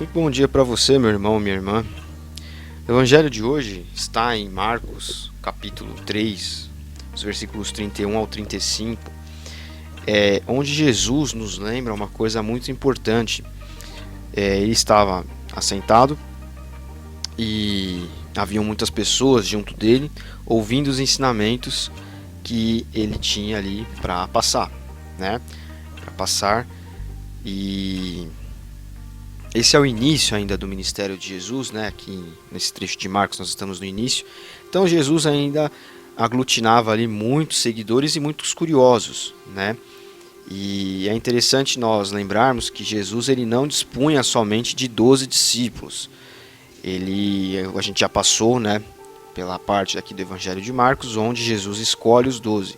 Muito bom dia para você, meu irmão, minha irmã. O evangelho de hoje está em Marcos, capítulo 3, os versículos 31 ao 35, onde Jesus nos lembra uma coisa muito importante. Ele estava assentado e haviam muitas pessoas junto dele, ouvindo os ensinamentos que ele tinha ali para passar, né? Para passar. E esse é o início ainda do ministério de Jesus, né? Aqui nesse trecho de Marcos nós estamos no início. Então Jesus ainda aglutinava ali muitos seguidores e muitos curiosos, né? E é interessante nós lembrarmos que Jesus ele não dispunha somente de 12 discípulos. A gente já passou, né, pela parte aqui do Evangelho de Marcos, onde Jesus escolhe os 12.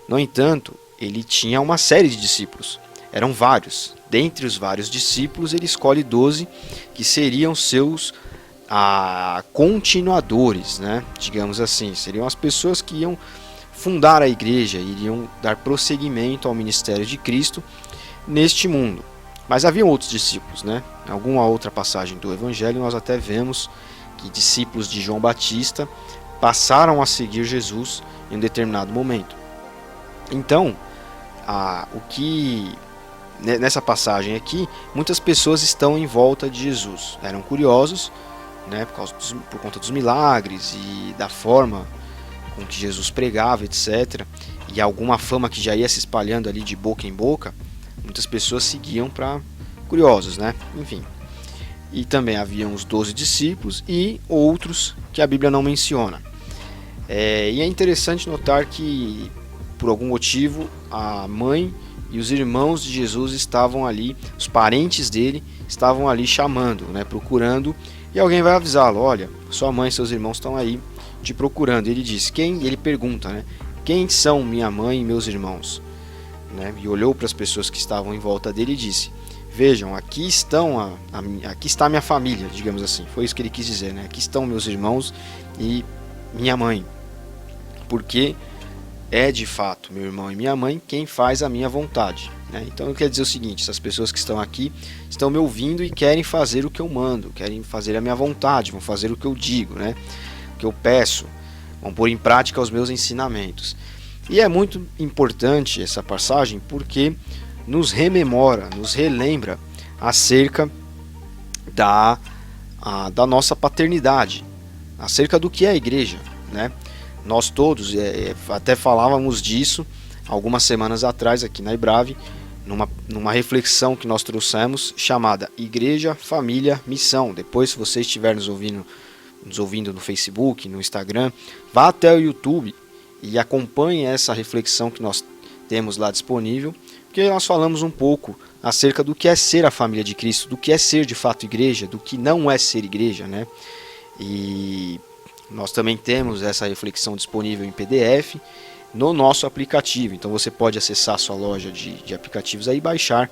No entanto, ele tinha uma série de discípulos. Eram vários. Dentre os vários discípulos, ele escolhe 12 que seriam seus continuadores, né? Digamos assim. Seriam as pessoas que iam fundar a igreja, iriam dar prosseguimento ao ministério de Cristo neste mundo. Mas havia outros discípulos, né? Em alguma outra passagem do Evangelho, nós até vemos que discípulos de João Batista passaram a seguir Jesus em um determinado momento. Então, nessa passagem aqui, muitas pessoas estão em volta de Jesus. Eram curiosos, né, por conta dos milagres e da forma com que Jesus pregava, etc. E alguma fama que já ia se espalhando ali de boca em boca, muitas pessoas seguiam para curiosos, né? Enfim. E também haviam os 12 discípulos e outros que a Bíblia não menciona. E é interessante notar que, por algum motivo, a mãe e os irmãos de Jesus estavam ali, os parentes dele estavam ali chamando, né, procurando, e alguém vai avisá-lo: olha, sua mãe e seus irmãos estão aí te procurando. Ele diz: ele pergunta, né, quem são minha mãe e meus irmãos? Né, e olhou para as pessoas que estavam em volta dele e disse: vejam, aqui está minha família, digamos assim. Foi isso que ele quis dizer, né? Aqui estão meus irmãos e minha mãe, porque é de fato meu irmão e minha mãe quem faz a minha vontade, né? Então quer dizer o seguinte: essas pessoas que estão aqui estão me ouvindo e querem fazer o que eu mando, querem fazer a minha vontade, vão fazer o que eu digo, né? O que eu peço, vão pôr em prática os meus ensinamentos. E é muito importante essa passagem porque nos rememora, nos relembra acerca da nossa paternidade, acerca do que é a igreja, né? Nós todos até falávamos disso algumas semanas atrás aqui na Ibrave, numa reflexão que nós trouxemos chamada Igreja, Família, Missão. Depois, se você estiver nos ouvindo no Facebook, no Instagram, vá até o YouTube e acompanhe essa reflexão que nós temos lá disponível, porque nós falamos um pouco acerca do que é ser a família de Cristo, do que é ser de fato igreja, do que não é ser igreja, né? E nós também temos essa reflexão disponível em PDF no nosso aplicativo. Então você pode acessar a sua loja de aplicativos aí e baixar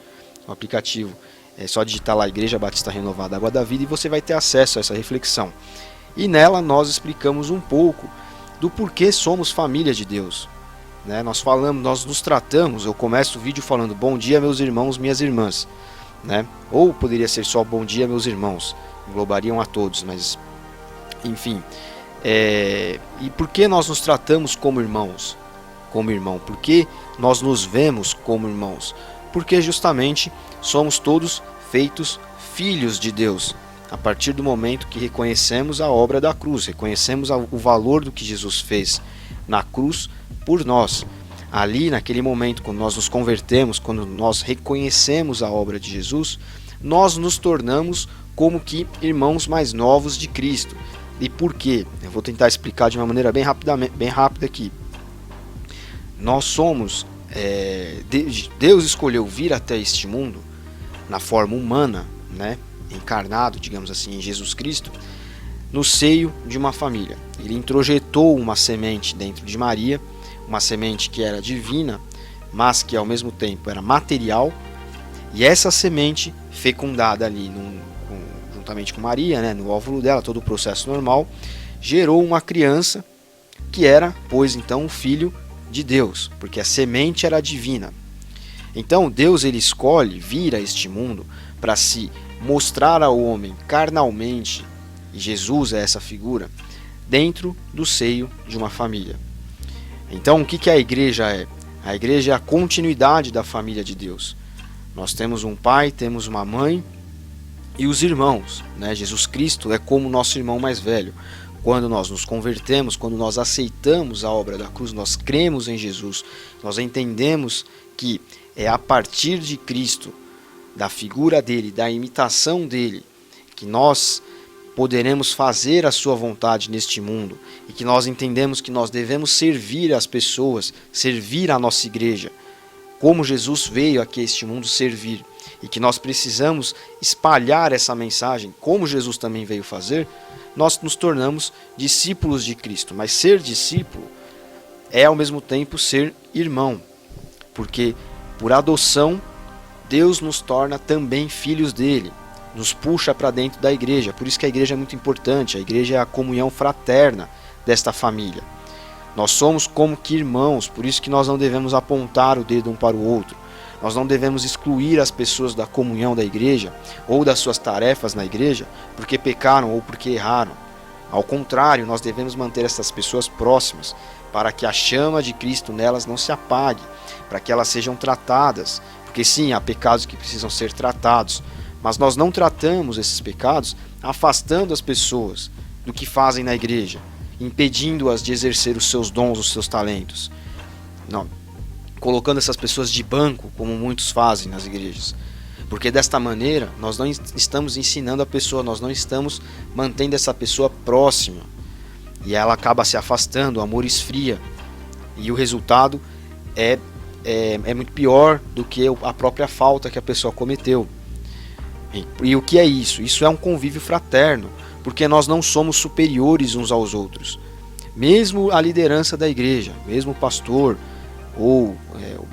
o aplicativo. É só digitar lá Igreja Batista Renovada Água da Vida e você vai ter acesso a essa reflexão. E nela nós explicamos um pouco do porquê somos família de Deus, né? Nós nos tratamos, eu começo o vídeo falando bom dia meus irmãos, minhas irmãs, né? Ou poderia ser só bom dia meus irmãos, englobariam a todos, mas enfim. E por que nós nos tratamos como irmãos? Como irmão? Por que nós nos vemos como irmãos? Porque justamente somos todos feitos filhos de Deus. A partir do momento que reconhecemos a obra da cruz, reconhecemos o valor do que Jesus fez na cruz por nós. Ali, naquele momento, quando nós nos convertemos, quando nós reconhecemos a obra de Jesus, nós nos tornamos como que irmãos mais novos de Cristo. E por quê? Eu vou tentar explicar de uma maneira bem rápida aqui. Nós somos... Deus escolheu vir até este mundo na forma humana, né? Encarnado, digamos assim, em Jesus Cristo, no seio de uma família. Ele introjetou uma semente dentro de Maria, uma semente que era divina, mas que ao mesmo tempo era material, e essa semente fecundada ali juntamente com Maria, né, no óvulo dela, todo o processo normal, gerou uma criança que era, pois então, o filho de Deus, porque a semente era divina. Então Deus ele escolhe vir a este mundo para se mostrar ao homem carnalmente, e Jesus é essa figura, dentro do seio de uma família. Então, o que a igreja é? A igreja é a continuidade da família de Deus. Nós temos um pai, temos uma mãe e os irmãos, né? Jesus Cristo é como o nosso irmão mais velho. Quando nós nos convertemos, quando nós aceitamos a obra da cruz, nós cremos em Jesus, nós entendemos que é a partir de Cristo, da figura dele, da imitação dele, que nós poderemos fazer a sua vontade neste mundo e que nós entendemos que nós devemos servir as pessoas, servir a nossa igreja, como Jesus veio aqui a este mundo servir, e que nós precisamos espalhar essa mensagem, como Jesus também veio fazer. Nós nos tornamos discípulos de Cristo. Mas ser discípulo é ao mesmo tempo ser irmão, porque por adoção Deus nos torna também filhos dele, nos puxa para dentro da igreja. Por isso que a igreja é muito importante. A igreja é a comunhão fraterna desta família. Nós somos como que irmãos, por isso que nós não devemos apontar o dedo um para o outro. Nós não devemos excluir as pessoas da comunhão da igreja ou das suas tarefas na igreja porque pecaram ou porque erraram. Ao contrário, nós devemos manter essas pessoas próximas para que a chama de Cristo nelas não se apague, para que elas sejam tratadas. Porque sim, há pecados que precisam ser tratados, mas nós não tratamos esses pecados afastando as pessoas do que fazem na igreja, impedindo-as de exercer os seus dons, os seus talentos. Não. Colocando essas pessoas de banco, como muitos fazem nas igrejas. Porque desta maneira, nós não estamos ensinando a pessoa, nós não estamos mantendo essa pessoa próxima. E ela acaba se afastando, o amor esfria. E o resultado é muito pior do que a própria falta que a pessoa cometeu. E o que é isso? Isso é um convívio fraterno, porque nós não somos superiores uns aos outros. Mesmo a liderança da igreja, mesmo o pastor, ou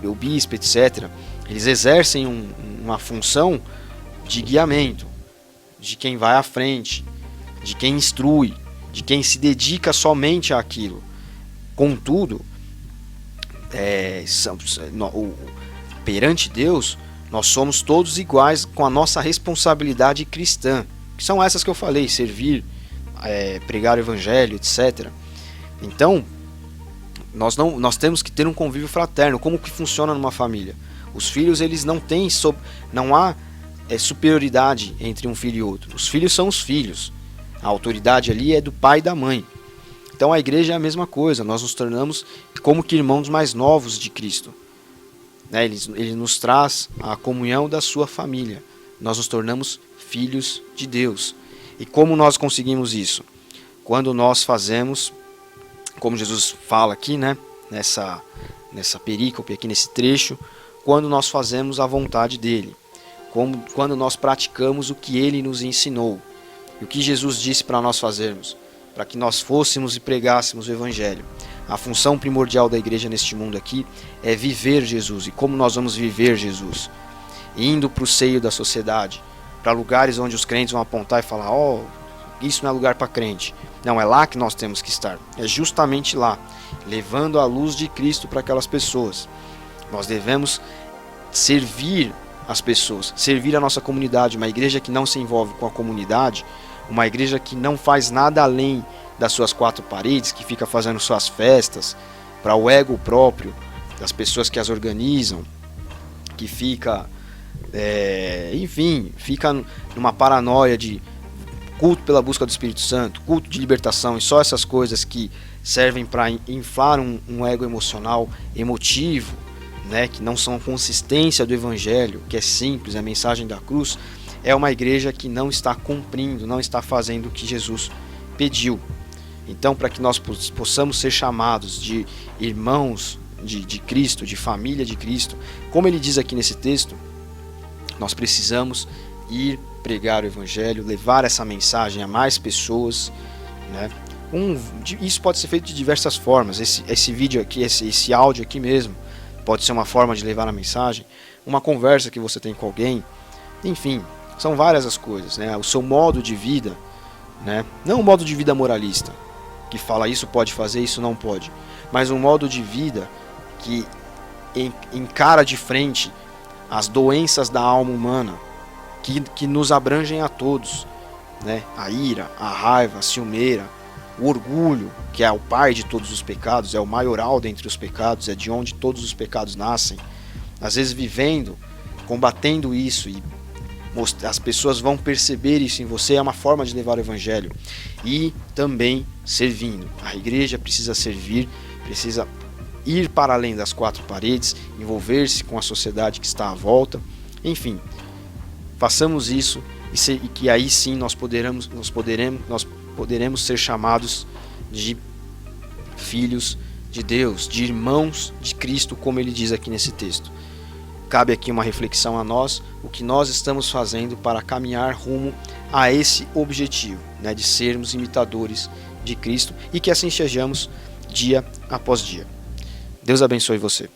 o bispo, etc., eles exercem uma função de guiamento, de quem vai à frente, de quem instrui, de quem se dedica somente àquilo. Contudo, perante Deus, nós somos todos iguais com a nossa responsabilidade cristã, que são essas que eu falei: servir, pregar o evangelho, etc. Então, nós temos que ter um convívio fraterno. Como que funciona numa família? Os filhos, eles não há superioridade entre um filho e outro. Os filhos são os filhos. A autoridade ali é do pai e da mãe. Então a igreja é a mesma coisa. Nós nos tornamos como que irmãos mais novos de Cristo. Ele nos traz a comunhão da sua família. Nós nos tornamos filhos de Deus. E como nós conseguimos isso? Quando nós fazemos, como Jesus fala aqui, nessa perícope, aqui nesse trecho, quando nós fazemos a vontade dele, quando nós praticamos o que ele nos ensinou, e o que Jesus disse para nós fazermos, para que nós fôssemos e pregássemos o evangelho. A função primordial da igreja neste mundo aqui é viver Jesus. E como nós vamos viver Jesus? Indo para o seio da sociedade, para lugares onde os crentes vão apontar e falar: isso não é lugar para crente. Não, é lá que nós temos que estar. É justamente lá, levando a luz de Cristo para aquelas pessoas. Nós devemos servir as pessoas, servir a nossa comunidade. Uma igreja que não se envolve com a comunidade, uma igreja que não faz nada além das suas quatro paredes, que fica fazendo suas festas para o ego próprio das pessoas que as organizam, que fica, fica numa paranoia de culto pela busca do Espírito Santo, culto de libertação, e só essas coisas que servem para inflar um ego emocional, emotivo, que não são a consistência do evangelho, que é simples, a mensagem da cruz. É uma igreja que não está cumprindo, não está fazendo o que Jesus pediu. Então, para que nós possamos ser chamados de irmãos de Cristo, de família de Cristo, como ele diz aqui nesse texto, nós precisamos ir pregar o evangelho, levar essa mensagem a mais pessoas, Isso pode ser feito de diversas formas. Esse vídeo aqui, esse áudio aqui mesmo, pode ser uma forma de levar a mensagem, uma conversa que você tem com alguém, enfim, são várias as coisas, O seu modo de vida, não um modo de vida moralista, que fala isso pode fazer, isso não pode, mas um modo de vida que encara de frente as doenças da alma humana, que nos abrangem a todos, né? A ira, a raiva, a ciumeira, o orgulho, que é o pai de todos os pecados, é o maioral dentre os pecados, é de onde todos os pecados nascem. Às vezes vivendo, combatendo isso, e as pessoas vão perceber isso em você, é uma forma de levar o evangelho. E também servindo. A igreja precisa servir, precisa ir para além das quatro paredes, envolver-se com a sociedade que está à volta. Enfim, façamos isso e que aí sim nós poderemos ser chamados de filhos de Deus, de irmãos de Cristo, como ele diz aqui nesse texto. Cabe aqui uma reflexão a nós, o que nós estamos fazendo para caminhar rumo a esse objetivo, né, de sermos imitadores de Cristo, e que assim sejamos dia após dia. Deus abençoe você.